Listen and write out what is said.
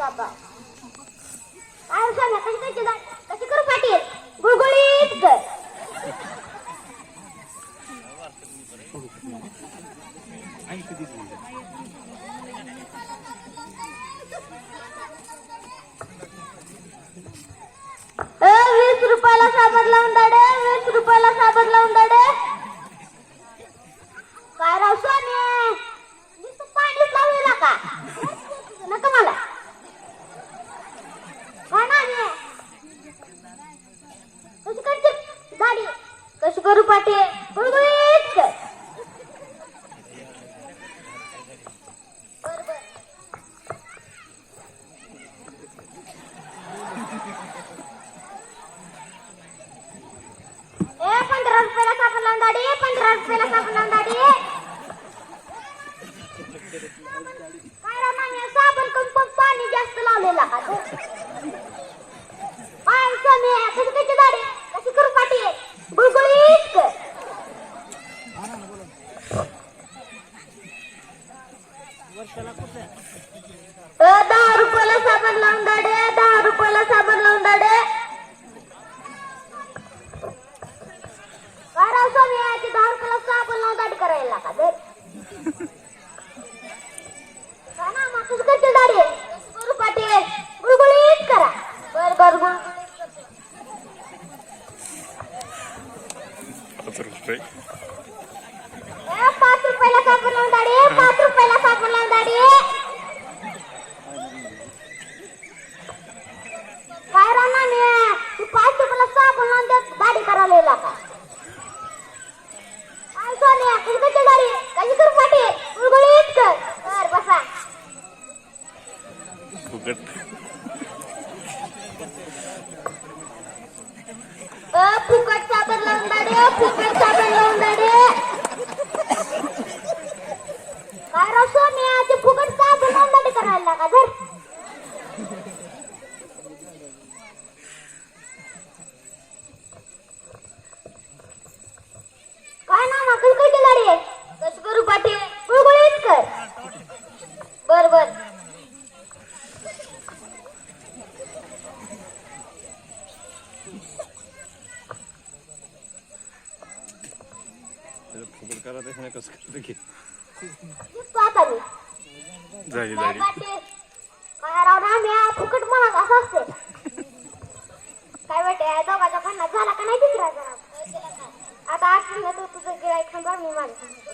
बाबा काय सांगा कशी करू पाटील गुळगुळीत कर ₹20 साबण लावून दाडे ₹20 साबण लावून दाडे काय राव सोने मी तू पाणीच लावलेला का नका मला काय ना कशी करते दाढी कशी करू पाटील गुळगुळीत कर ₹15 साबण लावून दाढी ₹15 साबण लावून दाढी काय रा मान्य साबण कम पाणी जास्त लावलेला का तू काय सोने कशी कशी दाढी कशी करू पाटी गुळगुळीत कर ₹10 साबण लावून दाढी ₹10 साबण लावून दाढी ₹10 साबण लावून दाढी करायला का जर काय ना मग तुझं करते दाढी करू पाटी गुळगुळीत करा बर बर ₹5 साबण लावून दाढी ₹5 साबण लावून दाढी काय राहणार नाही तू ₹5 साबण लावून दाढी करायला का कशी दाढी कशी करू पाटी गुळगुळीत कर बर बसा फुकट साबण लावून दाढी फुकट साबण लावून दाढी काय राव सोन्या ते फुकट साबण लावून दाढी करायला का जर काय ना मग कशी दाढी कशी करू पाटी गुळगुळीत कर बर बर फुकट करा ते कसं करते की आता मी जाई दाढी काय राव ना मी फुकट म्हणत असं असते काय वाटते दोघांच्या भांडणात झाला का नाही तिसरा जरा आता आज तुझं गिराईक थांबा मी माझं